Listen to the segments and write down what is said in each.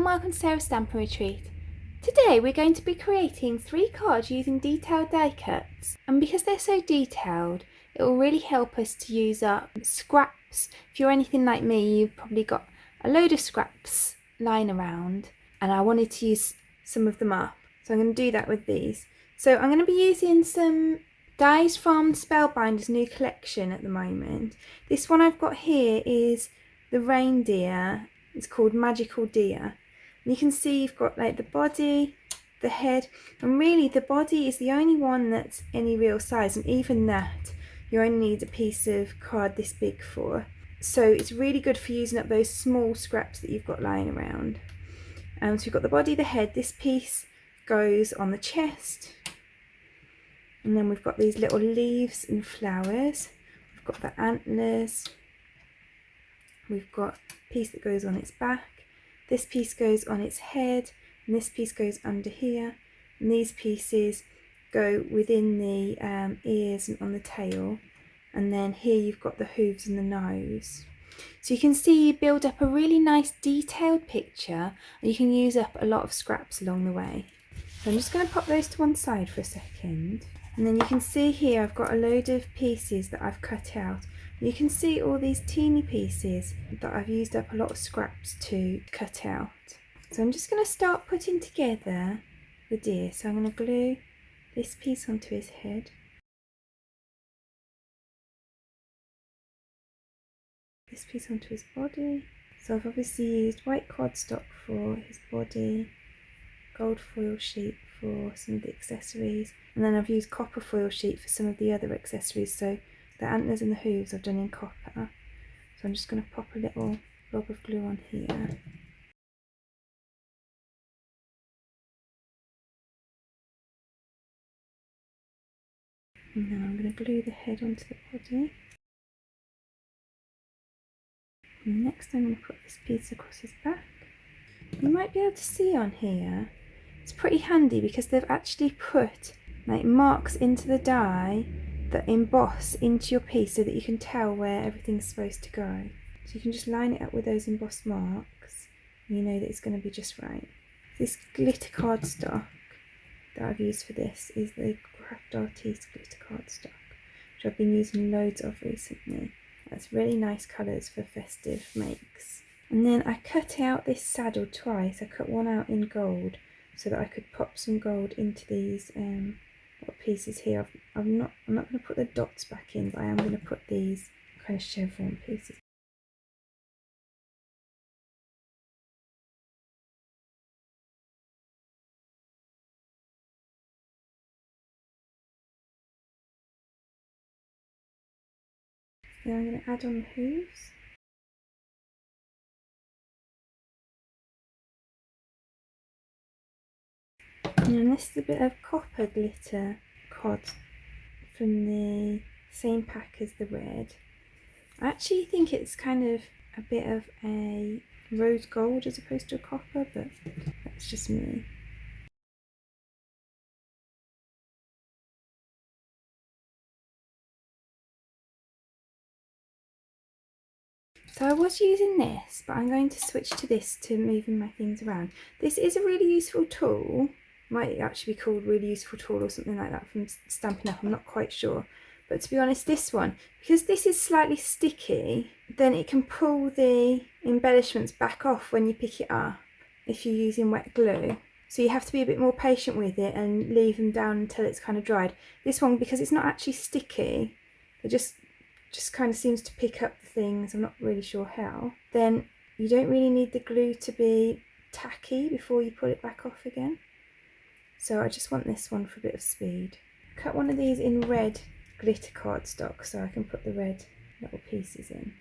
and welcome to Sarah's Stampin' Retreat. Today we're going to be creating 3 cards using detailed die cuts, and because they're so detailed it will really help us to use up scraps. If you're anything like me, you've probably got a load of scraps lying around and I wanted to use some of them up, so I'm going to do that with these. So I'm going to be using some dies from Spellbinders' new collection at the moment. This one I've got here is the reindeer. It's called Magical Deer. And you can see you've got like the body, the head, and really the body is the only one that's any real size, and even that you only need a piece of card this big for. So it's really good for using up those small scraps that you've got lying around. So we've got the body, the head. This piece goes on the chest, and then we've got these little leaves and flowers. We've got the antlers. We've got a piece that goes on its back. This piece goes on its head, and this piece goes under here. And these pieces go within the ears and on the tail. And then here you've got the hooves and the nose. So you can see you build up a really nice detailed picture, and you can use up a lot of scraps along the way. So I'm just going to pop those to one side for a second. And then you can see here I've got a load of pieces that I've cut out. You can see all these teeny pieces that I've used up a lot of scraps to cut out. So I'm just going to start putting together the deer. So I'm going to glue this piece onto his head. This piece onto his body. So I've obviously used white cardstock for his body, gold foil sheet for some of the accessories, and then I've used copper foil sheet for some of the other accessories. So the antlers and the hooves I've done in copper. So I'm just going to pop a little blob of glue on here. And then I'm going to glue the head onto the body. And next I'm going to put this piece across his back. You might be able to see on here, it's pretty handy because they've actually put like marks into the die that emboss into your piece so that you can tell where everything's supposed to go. So you can just line it up with those embossed marks and you know that it's going to be just right. This glitter cardstock that I've used for this is the Craft Artiste glitter cardstock, which I've been using loads of recently. That's really nice colours for festive makes. And then I cut out this saddle twice. I cut one out in gold so that I could pop some gold into these little pieces here. I'm not going to put the dots back in, but I am going to put these kind of chevron pieces. Then I'm going to add on the hooves. And this is a bit of copper glitter card from the same pack as the red. I actually think it's kind of a bit of a rose gold as opposed to a copper, but that's just me. So I was using this, but I'm going to switch to this to moving my things around. This is a really useful tool. Might actually be called really useful tool or something like that from Stampin' Up, I'm not quite sure. But to be honest, this one, because this is slightly sticky, then it can pull the embellishments back off when you pick it up if you're using wet glue. So you have to be a bit more patient with it and leave them down until it's kind of dried. This one, because it's not actually sticky, it just kind of seems to pick up the things, I'm not really sure how, then you don't really need the glue to be tacky before you put it back off again. So I just want this one for a bit of speed. Cut one of these in red glitter cardstock so I can put the red little pieces in.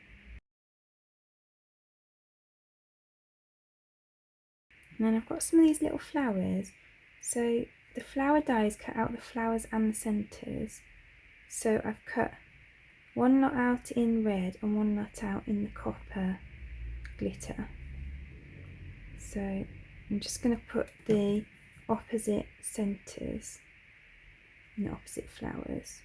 And then I've got some of these little flowers. So the flower dies cut out the flowers and the centres. So I've cut one lot out in red and one lot out in the copper glitter. So I'm just going to put the opposite centres and the opposite flowers.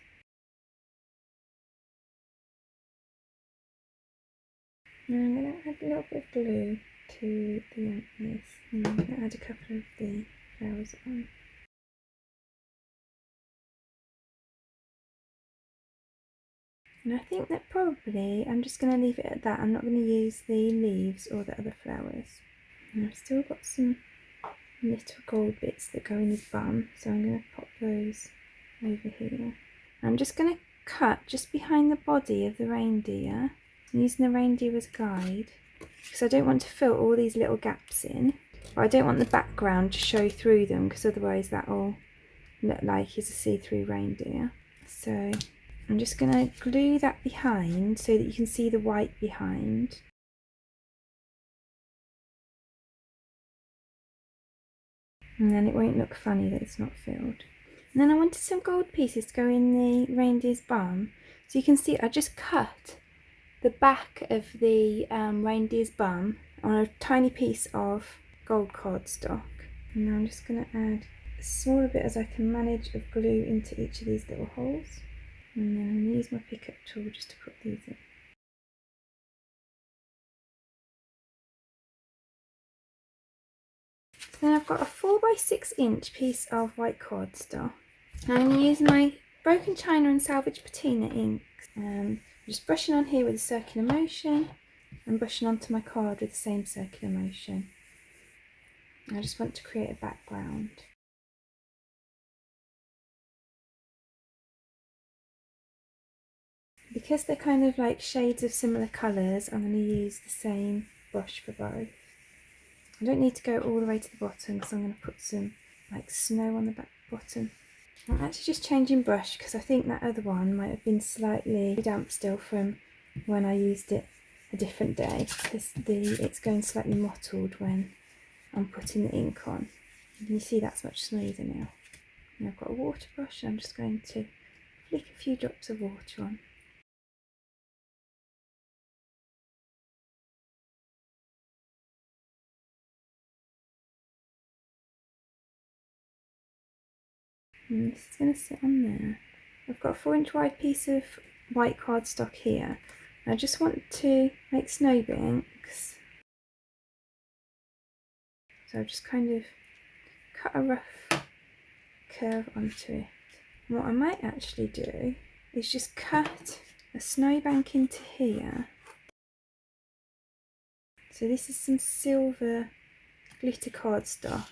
Now I'm going to add a little bit of glue to the antlers, and I'm going to add a couple of the flowers on. And I think that probably I'm just going to leave it at that. I'm not going to use the leaves or the other flowers. And I've still got some little gold bits that go in his bum, so I'm going to pop those over here. I'm just going to cut just behind the body of the reindeer. I'm using the reindeer as a guide because I don't want to fill all these little gaps in, but I don't want the background to show through them because otherwise that will look like he's a see-through reindeer. So I'm just going to glue that behind so that you can see the white behind. And then it won't look funny that it's not filled. And then I wanted some gold pieces to go in the reindeer's bum. So you can see I just cut the back of the reindeer's bum on a tiny piece of gold cardstock. And now I'm just going to add as small a bit as I can manage of glue into each of these little holes. And then I'm going to use my pickup tool just to put these in. Then I've got a 4x6" piece of white cardstock. Now I'm going to use my broken china and salvage patina inks. I'm just brushing on here with a circular motion and brushing onto my card with the same circular motion. I just want to create a background. Because they're kind of like shades of similar colours, I'm going to use the same brush for both. I don't need to go all the way to the bottom because I'm going to put some like snow on the bottom. I'm actually just changing brush because I think that other one might have been slightly damp still from when I used it a different day, because it's going slightly mottled when I'm putting the ink on. And you see that's much smoother now. And I've got a water brush and I'm just going to flick a few drops of water on. And this is going to sit on there. I've got a 4" wide piece of white cardstock here. I just want to make snowbanks. So I've just kind of cut a rough curve onto it. And what I might actually do is just cut a snowbank into here. So this is some silver glitter cardstock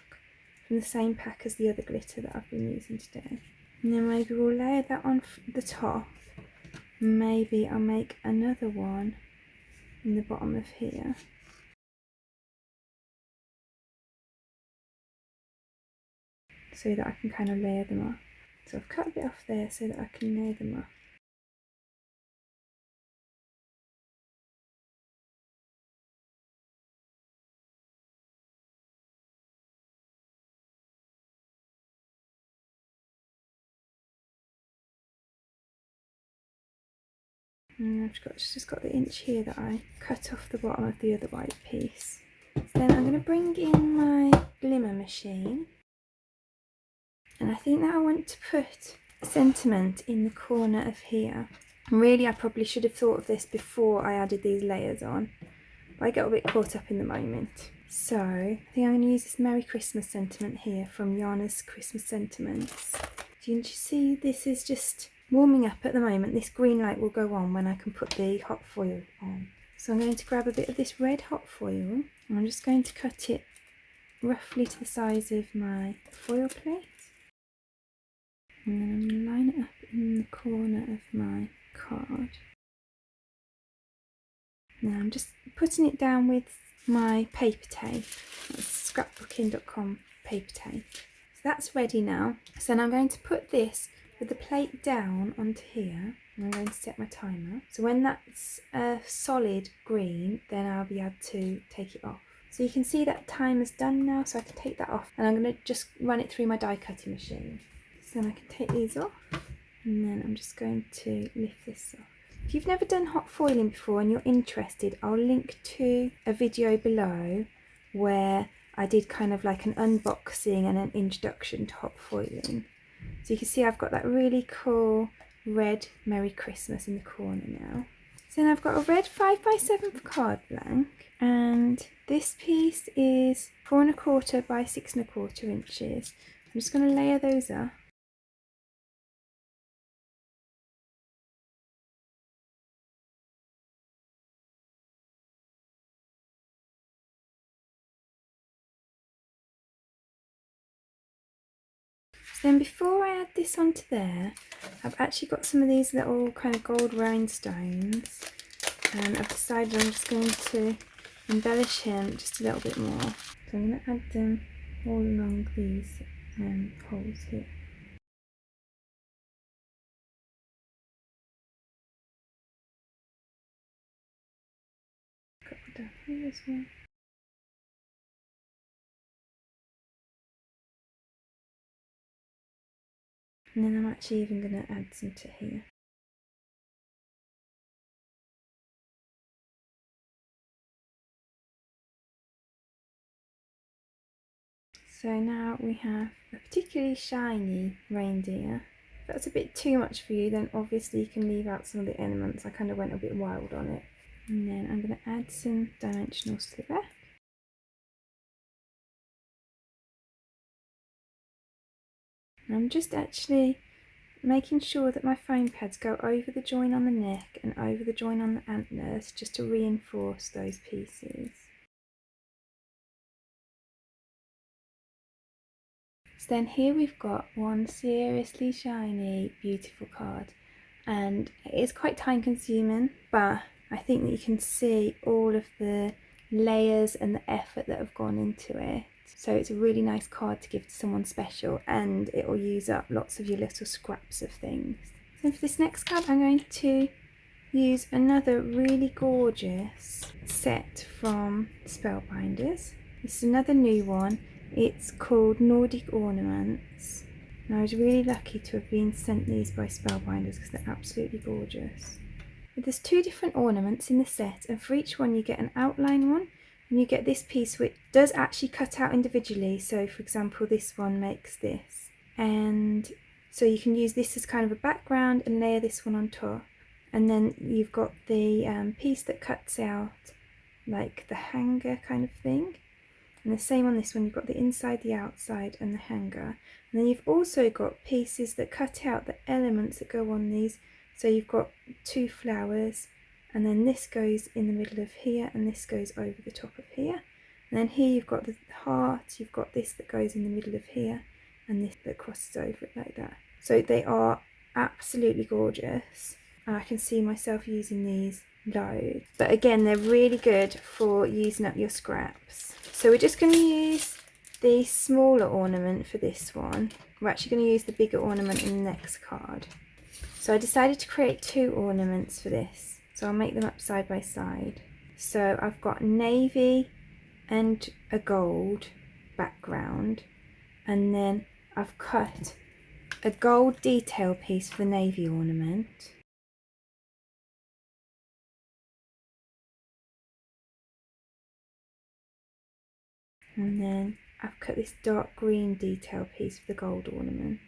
from the same pack as the other glitter that I've been using today. And then maybe we'll layer that on the top. Maybe I'll make another one in the bottom of here. So that I can kind of layer them up. So I've cut a bit off there so that I can layer them up. And I've just got the inch here that I cut off the bottom of the other white piece. So then I'm going to bring in my Glimmer machine. And I think that I want to put a sentiment in the corner of here. Really, I probably should have thought of this before I added these layers on, but I got a bit caught up in the moment. So I think I'm going to use this Merry Christmas sentiment here from Yana's Christmas Sentiments. You can see this is just warming up at the moment. This green light will go on when I can put the hot foil on. So I'm going to grab a bit of this red hot foil and I'm just going to cut it roughly to the size of my foil plate. And then I'm going to line it up in the corner of my card. Now I'm just putting it down with my paper tape. That's scrapbooking.com paper tape. So that's ready now. So now I'm going to put this with the plate down onto here. And I'm going to set my timer. So when that's a solid green, then I'll be able to take it off. So you can see that timer's done now, so I can take that off. And I'm going to just run it through my die cutting machine. So then I can take these off. And then I'm just going to lift this off. If you've never done hot foiling before and you're interested, I'll link to a video below where I did kind of like an unboxing and an introduction to hot foiling. So you can see I've got that really cool red Merry Christmas in the corner now. So then I've got a red 5x7 card blank, and this piece is 4¼ by 6¼ inches. I'm just going to layer those up. So then before I add this onto there, I've actually got some of these little kind of gold rhinestones, and I've decided I'm just going to embellish him just a little bit more. So I'm going to add them all along these holes here. A couple down here as well. And then I'm actually even going to add some to here. So now we have a particularly shiny reindeer. If that's a bit too much for you, then obviously you can leave out some of the elements. I kind of went a bit wild on it. And then I'm going to add some dimensionals to the back. I'm just actually making sure that my foam pads go over the join on the neck and over the join on the antlers, just to reinforce those pieces. So then here we've got one seriously shiny, beautiful card, and it is quite time consuming, but I think that you can see all of the layers and the effort that have gone into it. So it's a really nice card to give to someone special, and it will use up lots of your little scraps of things. So for this next card I'm going to use another really gorgeous set from Spellbinders. This is another new one. It's called Nordic Ornaments. And I was really lucky to have been sent these by Spellbinders because they're absolutely gorgeous. But there's 2 different ornaments in the set, and for each one you get an outline one, and you get this piece which does actually cut out individually. So for example, this one makes this, and so you can use this as kind of a background and layer this one on top. And then you've got the piece that cuts out like the hanger kind of thing. And the same on this one, you've got the inside, the outside and the hanger. And then you've also got pieces that cut out the elements that go on these. So you've got 2 flowers, and then this goes in the middle of here and this goes over the top of here. And then here you've got the heart, you've got this that goes in the middle of here and this that crosses over it like that. So they are absolutely gorgeous, and I can see myself using these loads. But again, they're really good for using up your scraps. So we're just going to use the smaller ornament for this one. We're actually going to use the bigger ornament in the next card. So I decided to create 2 ornaments for this. So I'll make them up side by side. So I've got navy and a gold background, and then I've cut a gold detail piece for the navy ornament. And then I've cut this dark green detail piece for the gold ornament.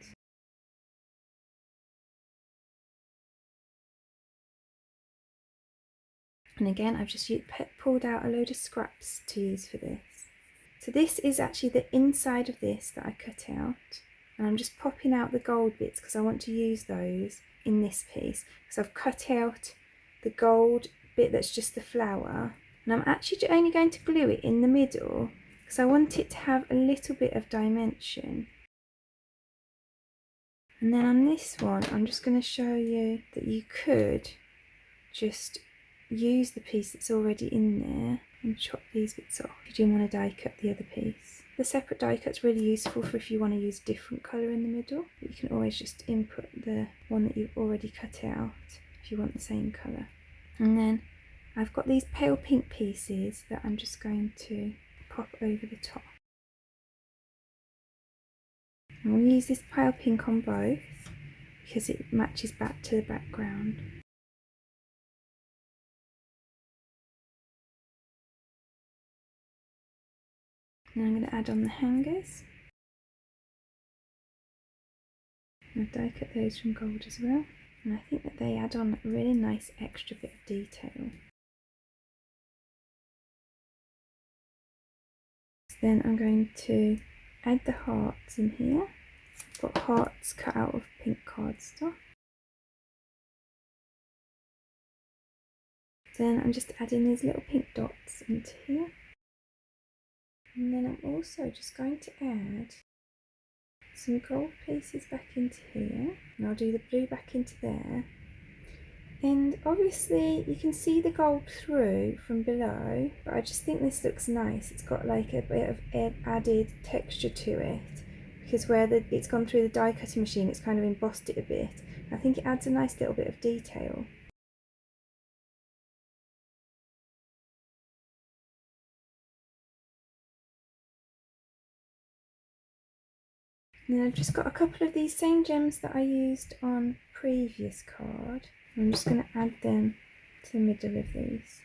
And again, I've just pulled out a load of scraps to use for this. So this is actually the inside of this that I cut out. And I'm just popping out the gold bits because I want to use those in this piece. So I've cut out the gold bit that's just the flower. And I'm actually only going to glue it in the middle because I want it to have a little bit of dimension. And then on this one, I'm just going to show you that you could just use the piece that's already in there and chop these bits off if you want to die cut the other piece. The separate die cut's really useful for if you want to use a different colour in the middle, but you can always just input the one that you've already cut out if you want the same colour. And then I've got these pale pink pieces that I'm just going to pop over the top. I'm going to use this pale pink on both because it matches back to the background. Now I'm going to add on the hangers. I'll die cut those from gold as well. and I think that they add on a really nice extra bit of detail. So then I'm going to add the hearts in here. I've got hearts cut out of pink cardstock. Then I'm just adding these little pink dots into here. And then I'm also just going to add some gold pieces back into here. And I'll do the blue back into there. And obviously you can see the gold through from below, but I just think this looks nice. It's got like a bit of added texture to it, because where it's gone through the die cutting machine, it's kind of embossed it a bit. I think it adds a nice little bit of detail. And then I've just got a couple of these same gems that I used on previous card. I'm just going to add them to the middle of these.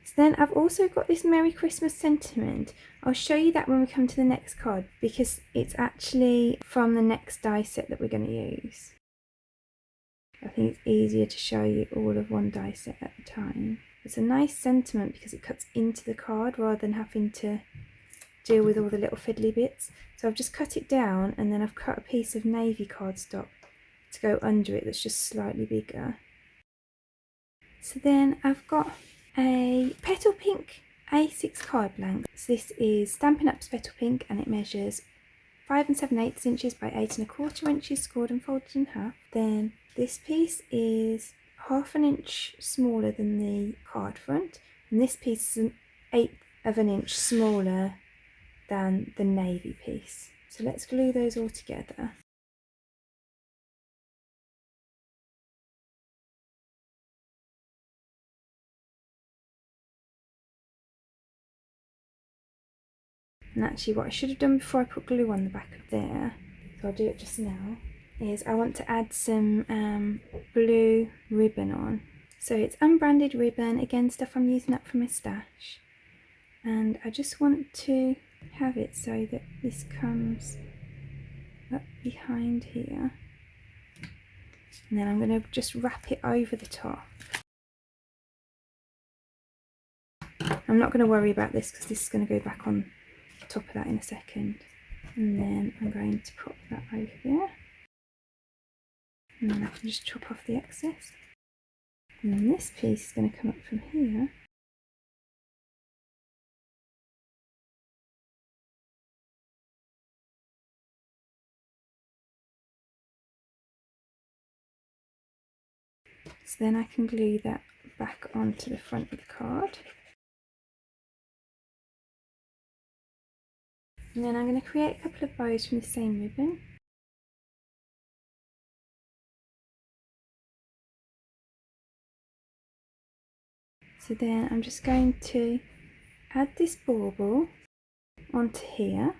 So then I've also got this Merry Christmas sentiment. I'll show you that when we come to the next card, because it's actually from the next die set that we're going to use. I think it's easier to show you all of one die set at a time. It's a nice sentiment because it cuts into the card rather than having to deal with all the little fiddly bits. So I've just cut it down, and then I've cut a piece of navy cardstock to go under it that's just slightly bigger. So then I've got a Petal Pink A6 card blank. So this is Stampin' Up's Petal Pink, and it measures 5 7/8 inches by 8 1/4 inches, scored and folded in half. Then this piece is 1/2 inch smaller than the card front, and this piece is 1/8 inch smaller than the navy piece. So let's glue those all together. And actually what I should have done before I put glue on the back of there, so I'll do it just now, is I want to add some blue ribbon on. So it's unbranded ribbon, again stuff I'm using up from my stash. And I just want to have it so that this comes up behind here. And then I'm going to just wrap it over the top. I'm not going to worry about this because this is going to go back on top of that in a second. And then I'm going to put that over there. And then I can just chop off the excess. And then this piece is going to come up from here. So then I can glue that back onto the front of the card. And then I'm going to create a couple of bows from the same ribbon. So then I'm just going to add this bauble onto here.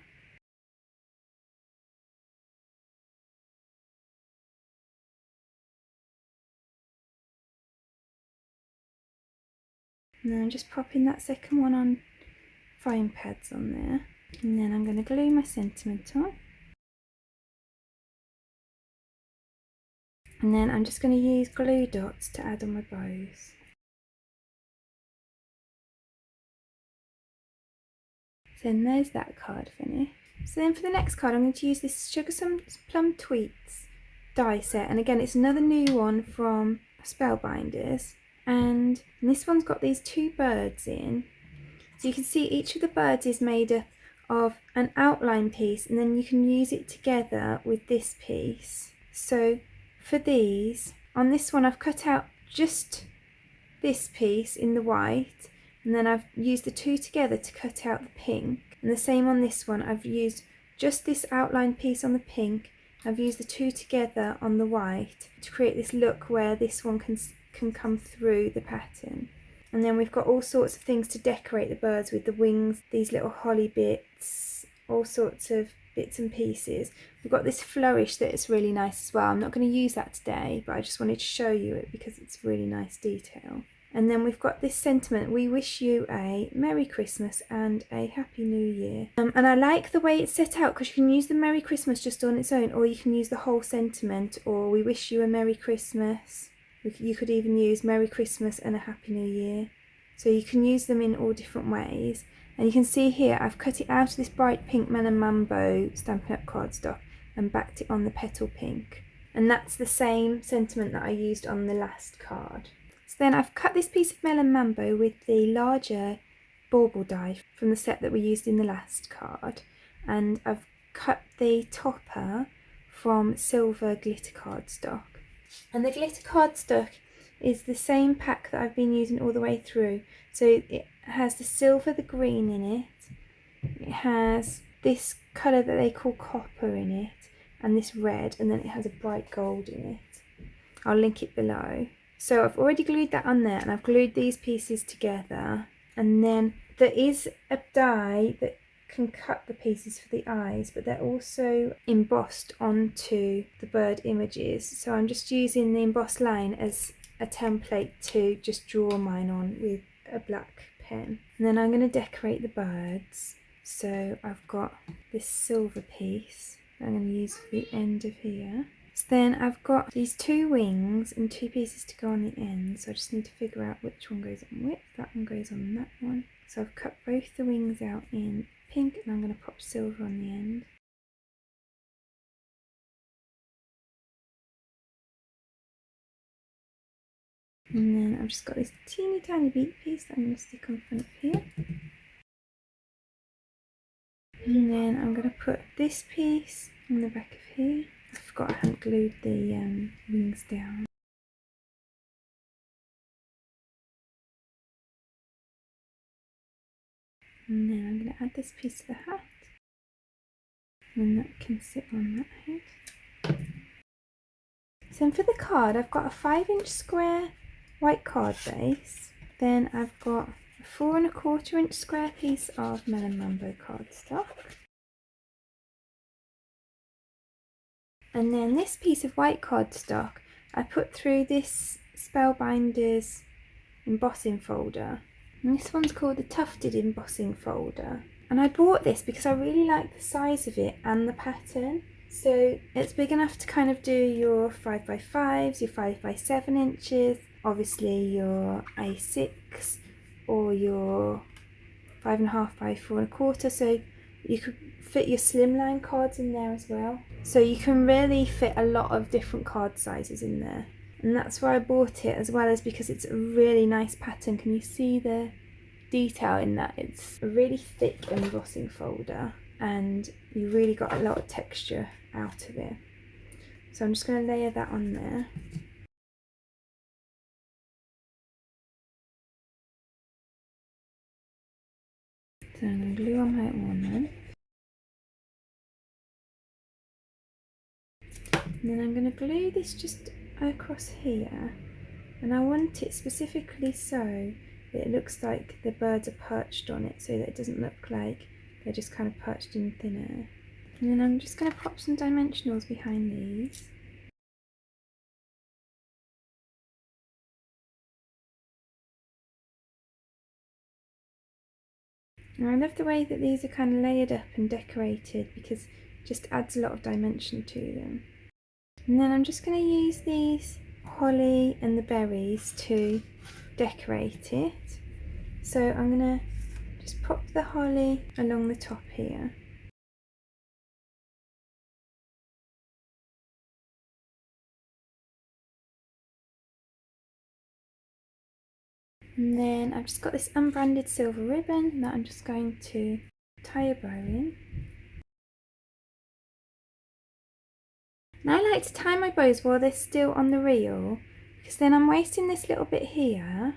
And then I'm just popping that second one on foam pads on there. And then I'm going to glue my sentiment on. And then I'm just going to use glue dots to add on my bows. So then there's that card finished. So then for the next card I'm going to use this Sugarplum Tweets die set. And again it's another new one from Spellbinders. And this one's got these two birds in. So you can see each of the birds is made up of an outline piece, and then you can use it together with this piece. So for these, on this one I've cut out just this piece in the white, and then I've used the two together to cut out the pink. And the same on this one, I've used just this outline piece on the pink, I've used the two together on the white to create this look where this one can come through the pattern. And then we've got all sorts of things to decorate the birds with, the wings, these little holly bits, all sorts of bits and pieces. We've got this flourish that's really nice as well. I'm not going to use that today, but I just wanted to show you it because it's really nice detail. And then we've got this sentiment: we wish you a Merry Christmas and a Happy New Year. And I like the way it's set out, because you can use the Merry Christmas just on its own, or you can use the whole sentiment, or we wish you a Merry Christmas. You could even use Merry Christmas and a Happy New Year. So you can use them in all different ways. And you can see here I've cut it out of this bright pink Melon Mambo Stampin' Up cardstock and backed it on the petal pink. And that's the same sentiment that I used on the last card. So then I've cut this piece of Melon Mambo with the larger bauble die from the set that we used in the last card. And I've cut the topper from silver glitter cardstock. And the glitter cardstock is the same pack that I've been using all the way through. So it has the silver, the green in it. It has this colour that they call copper in it, and this red, and then it has a bright gold in it. I'll link it below. So I've already glued that on there, and I've glued these pieces together. And then there is a die that can cut the pieces for the eyes, but they're also embossed onto the bird images. So I'm just using the embossed line as a template to just draw mine on with a black pen. And then I'm going to decorate the birds. So I've got this silver piece that I'm going to use for the end of here. So then I've got these two wings and two pieces to go on the end, so I just need to figure out which one goes on which. That one goes on that one. So I've cut both the wings out in pink, and I'm going to pop silver on the end. And then I've just got this teeny tiny bead piece that I'm going to stick on front of here. And then I'm going to put this piece on the back of here. I forgot I hadn't glued the wings down. And then I'm going to add this piece to the hat. And that can sit on that head. So for the card, I've got a 5-inch square white card base. Then I've got a 4 1/4 inch square piece of Melon Mambo cardstock. And then this piece of white cardstock I put through this Spellbinders embossing folder. And this one's called the Tufted embossing folder. And I bought this because I really like the size of it and the pattern. So it's big enough to kind of do your 5x5s, your 5x7 inches, obviously your A6 or your 5.5 by 4 1/4. So you could fit your slimline cards in there as well. So you can really fit a lot of different card sizes in there. And that's why I bought it, as well as because it's a really nice pattern. Can you see the detail in that? It's a really thick embossing folder, and you really got a lot of texture out of it. So I'm just going to layer that on there. So I'm going to glue on my ornament. And then I'm going to glue this just across here, and I want it specifically so that it looks like the birds are perched on it, so that it doesn't look like they're just kind of perched in thin air. And then I'm just going to pop some dimensionals behind these. And I love the way that these are kind of layered up and decorated, because it just adds a lot of dimension to them. And then I'm just going to use these holly and the berries to decorate it. So I'm going to just pop the holly along the top here. And then I've just got this unbranded silver ribbon that I'm just going to tie a bow in. Now I like to tie my bows while they're still on the reel, because then I'm wasting this little bit here,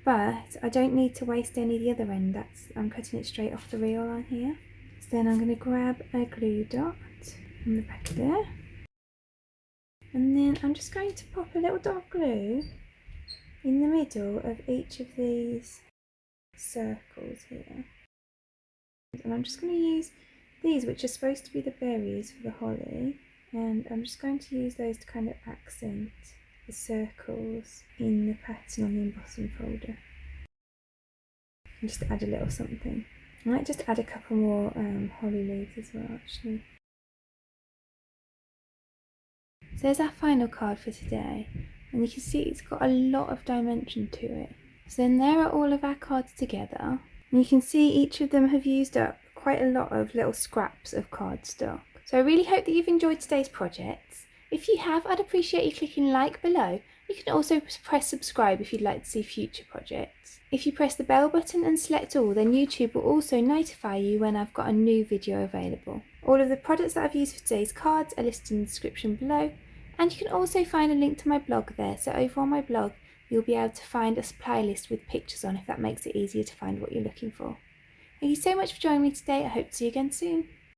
but I don't need to waste any of the other end. I'm cutting it straight off the reel on here. So then I'm going to grab a glue dot on the back of there, and then I'm just going to pop a little dot of glue in the middle of each of these circles here. And I'm just going to use these, which are supposed to be the berries for the holly, and I'm just going to use those to kind of accent the circles in the pattern on the embossing folder. And just add a little something. I might just add a couple more holly leaves as well actually. So there's our final card for today, and you can see it's got a lot of dimension to it. So then there are all of our cards together, and you can see each of them have used up quite a lot of little scraps of cardstock. So I really hope that you've enjoyed today's projects. If you have, I'd appreciate you clicking like below. You can also press subscribe if you'd like to see future projects. If you press the bell button and select all, then YouTube will also notify you when I've got a new video available. All of the products that I've used for today's cards are listed in the description below, and you can also find a link to my blog there. So over on my blog you'll be able to find a supply list with pictures on if that makes it easier to find what you're looking for. Thank you so much for joining me today. I hope to see you again soon.